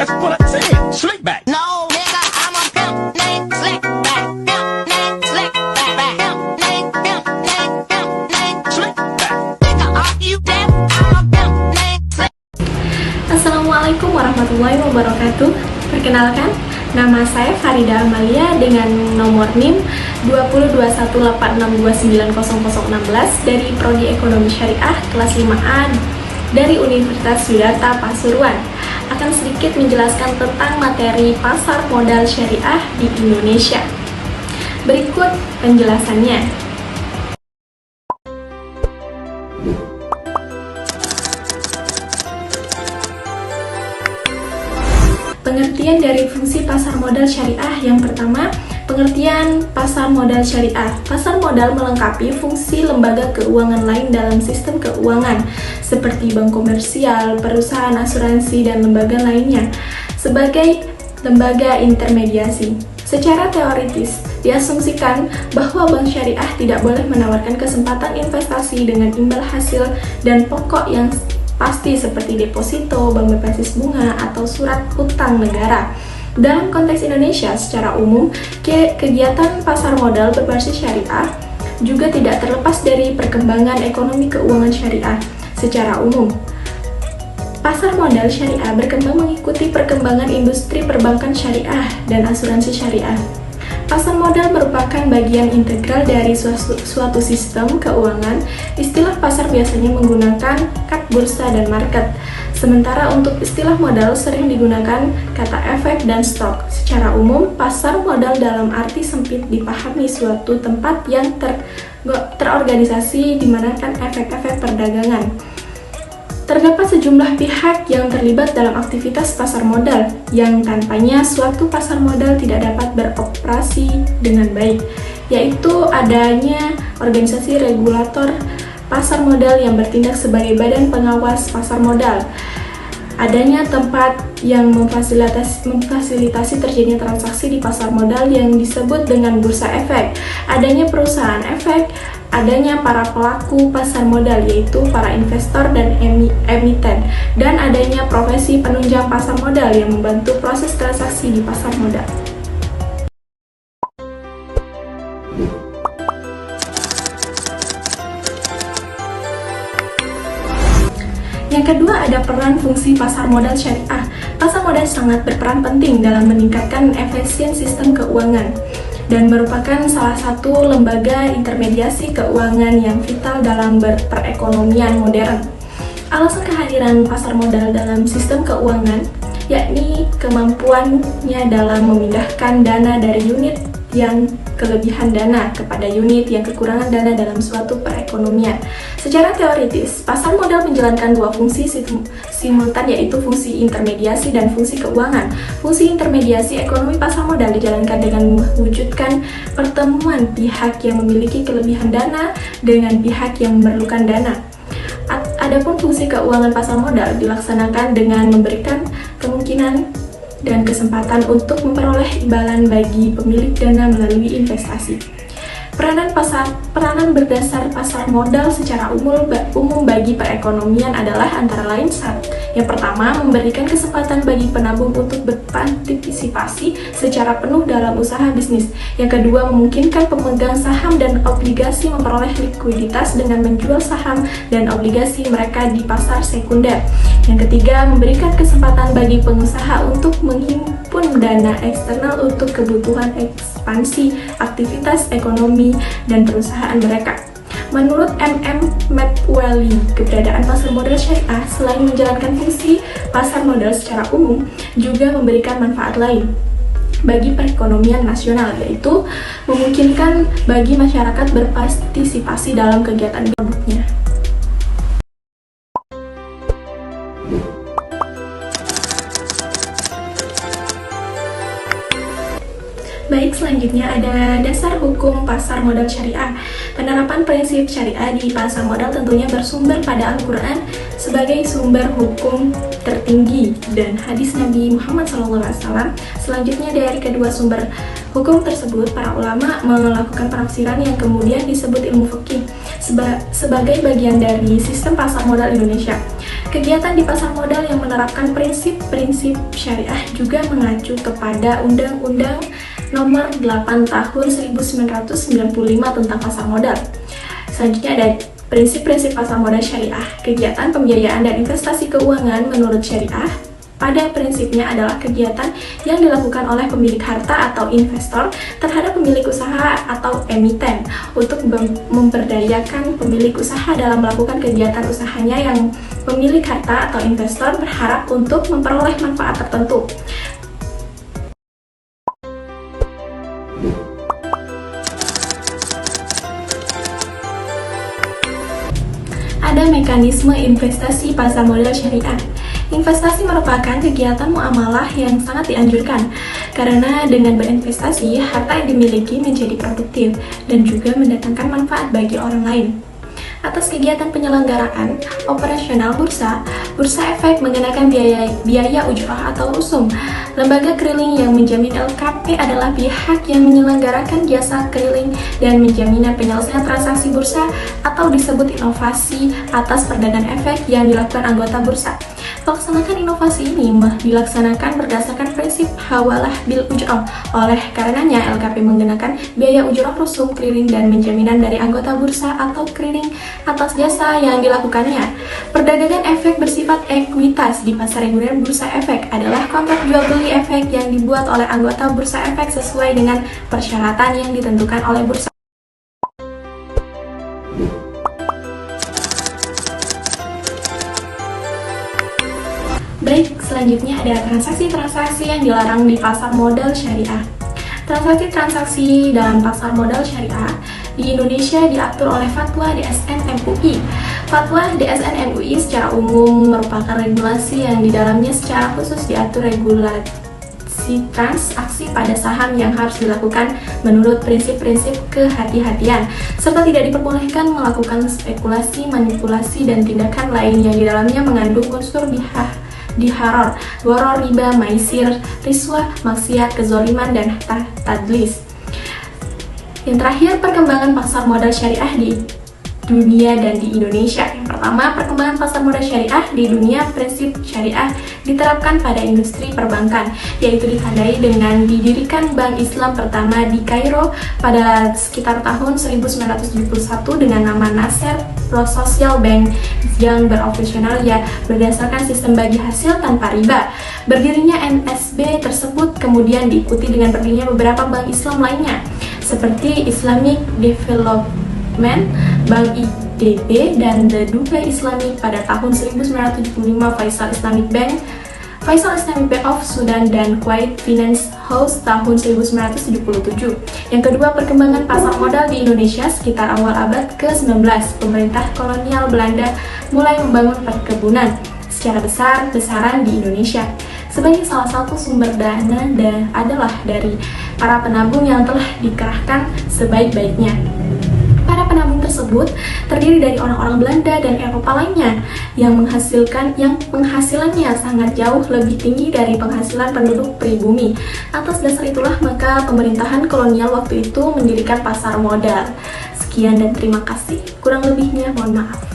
That's what I said. Slick back. No, nigga, I'm a pimp named Slickback. Pimp named Slickback. Pimp named Slickback. Nigga, are you deaf? I'm a pimp named Slick. Assalamualaikum warahmatullahi wabarakatuh. Perkenalkan, nama saya Farida Amalia dengan nomor NIM 202186290016 dari Prodi Ekonomi Syariah kelas 5A dari Universitas Yudharta Pasuruan. Akan sedikit menjelaskan tentang materi pasar modal syariah di Indonesia. Berikut penjelasannya. Pengertian dari fungsi pasar modal syariah. Yang pertama, pengertian pasar modal syariah. Pasar modal melengkapi fungsi lembaga keuangan lain dalam sistem keuangan, seperti bank komersial, perusahaan asuransi, dan lembaga lainnya, sebagai lembaga intermediasi. Secara teoritis, diasumsikan bahwa bank syariah tidak boleh menawarkan kesempatan investasi dengan imbal hasil dan pokok yang pasti seperti deposito, bank berbasis bunga, atau surat utang negara. Dalam konteks Indonesia secara umum, kegiatan pasar modal berbasis syariah juga tidak terlepas dari perkembangan ekonomi keuangan syariah secara umum. Pasar modal syariah berkembang mengikuti perkembangan industri perbankan syariah dan asuransi syariah. Pasar modal merupakan bagian integral dari suatu sistem keuangan. Istilah pasar biasanya menggunakan kad bursa dan market. Sementara untuk istilah modal sering digunakan kata efek dan stok. Secara umum, pasar modal dalam arti sempit dipahami suatu tempat yang terorganisasi di mana efek-efek perdagangan. Terdapat sejumlah pihak yang terlibat dalam aktivitas pasar modal, yang tanpanya suatu pasar modal tidak dapat beroperasi dengan baik, yaitu adanya organisasi regulator pasar modal yang bertindak sebagai badan pengawas pasar modal, adanya tempat yang memfasilitasi terjadinya transaksi di pasar modal yang disebut dengan bursa efek, adanya perusahaan efek, adanya para pelaku pasar modal yaitu para investor dan emiten, dan adanya profesi penunjang pasar modal yang membantu proses transaksi di pasar modal. Yang kedua, ada peran fungsi pasar modal syariah. Pasar modal sangat berperan penting dalam meningkatkan efisien sistem keuangan dan merupakan salah satu lembaga intermediasi keuangan yang vital dalam perekonomian modern. Alasan kehadiran pasar modal dalam sistem keuangan yakni kemampuannya dalam memindahkan dana dari unit yang kelebihan dana kepada unit yang kekurangan dana dalam suatu perekonomian. Secara teoritis, pasar modal menjalankan dua fungsi simultan, yaitu fungsi intermediasi dan fungsi keuangan. Fungsi intermediasi ekonomi pasar modal dijalankan dengan mewujudkan pertemuan pihak yang memiliki kelebihan dana dengan pihak yang memerlukan dana. Adapun fungsi keuangan pasar modal dilaksanakan dengan memberikan kemungkinan dan kesempatan untuk memperoleh imbalan bagi pemilik dana melalui investasi. Peranan berdasar pasar modal secara umum bagi perekonomian adalah antara lain yang pertama, memberikan kesempatan bagi penabung untuk berpartisipasi secara penuh dalam usaha bisnis. Yang kedua, memungkinkan pemegang saham dan obligasi memperoleh likuiditas dengan menjual saham dan obligasi mereka di pasar sekunder. Yang ketiga, memberikan kesempatan bagi pengusaha untuk menghimpun dana eksternal untuk kebutuhan ekspansi aktivitas ekonomi dan perusahaan mereka. Menurut McWally, keberadaan pasar modal syariah selain menjalankan fungsi pasar modal secara umum, juga memberikan manfaat lain bagi perekonomian nasional, yaitu memungkinkan bagi masyarakat berpartisipasi dalam kegiatan produknya. Baik, selanjutnya ada dasar hukum pasar modal syariah. Penerapan prinsip syariah di pasar modal tentunya bersumber pada Al-Quran sebagai sumber hukum tertinggi dan hadis Nabi Muhammad SAW. Selanjutnya dari kedua sumber hukum tersebut, para ulama melakukan penafsiran yang kemudian disebut ilmu fikih sebagai bagian dari sistem pasar modal Indonesia. Kegiatan di pasar modal yang menerapkan prinsip-prinsip syariah juga mengacu kepada Undang-Undang Nomor 8 Tahun 1995 tentang pasar modal. Selanjutnya ada prinsip-prinsip pasar modal syariah. Kegiatan pembiayaan dan investasi keuangan menurut syariah pada prinsipnya adalah kegiatan yang dilakukan oleh pemilik harta atau investor terhadap pemilik usaha atau emiten untuk memberdayakan pemilik usaha dalam melakukan kegiatan usahanya yang pemilik harta atau investor berharap untuk memperoleh manfaat tertentu. Ada mekanisme investasi pasar modal syariah. Investasi merupakan kegiatan muamalah yang sangat dianjurkan karena dengan berinvestasi, harta yang dimiliki menjadi produktif dan juga mendatangkan manfaat bagi orang lain. Atas kegiatan penyelenggaraan operasional bursa efek mengenakan biaya ujrah atau rusum. Lembaga keliling yang menjamin LKP adalah pihak yang menyelenggarakan jasa keliling dan menjaminan penyelesaian transaksi bursa atau disebut inovasi atas perdagangan efek yang dilakukan anggota bursa. Pelaksanaan inovasi ini dilaksanakan berdasarkan prinsip hawalah bil ujrah. Oleh karenanya, LKP menggunakan biaya ujrah rusum keliling dan menjaminan dari anggota bursa atau keliling atas jasa yang dilakukannya. Perdagangan efek bersifat ekuitas di pasar reguler bursa efek adalah kontrak jual beli efek yang dibuat oleh anggota bursa efek sesuai dengan persyaratan yang ditentukan oleh bursa. Baik, selanjutnya ada transaksi-transaksi yang dilarang di pasar modal syariah. Transaksi-transaksi dalam pasar modal syariah di Indonesia diatur oleh Fatwa DSN MUI. Fatwa DSN MUI secara umum merupakan regulasi yang di dalamnya secara khusus diatur regulasi transaksi pada saham yang harus dilakukan menurut prinsip-prinsip kehati-hatian, serta tidak diperbolehkan melakukan spekulasi, manipulasi, dan tindakan lain yang di dalamnya mengandung unsur diharor, goror, riba, maisir, riswah, maksiat, kezoliman, dan tadlis. Yang terakhir, perkembangan pasar modal syariah di dunia dan di Indonesia. Yang pertama, perkembangan pasar modal syariah di dunia. Prinsip syariah diterapkan pada industri perbankan, yaitu ditandai dengan didirikan Bank Islam pertama di Kairo pada sekitar tahun 1971 dengan nama Nasser Social Bank yang beroperasional berdasarkan sistem bagi hasil tanpa riba. Berdirinya NSB tersebut kemudian diikuti dengan berdirinya beberapa bank Islam lainnya seperti Islamic Development, Bank IDB, dan The Dubai Islamic pada tahun 1975, Faisal Islamic Bank of Sudan, dan Kuwait Finance House tahun 1977. Yang kedua, perkembangan pasar modal di Indonesia sekitar awal abad ke-19. Pemerintah kolonial Belanda mulai membangun perkebunan secara besar-besaran di Indonesia. Sebagai salah satu sumber dana adalah dari para penabung yang telah dikerahkan sebaik-baiknya. Para penabung tersebut terdiri dari orang-orang Belanda dan Eropa lainnya yang penghasilannya sangat jauh lebih tinggi dari penghasilan penduduk pribumi. Atas dasar itulah maka pemerintahan kolonial waktu itu mendirikan pasar modal. Sekian dan terima kasih. Kurang lebihnya mohon maaf.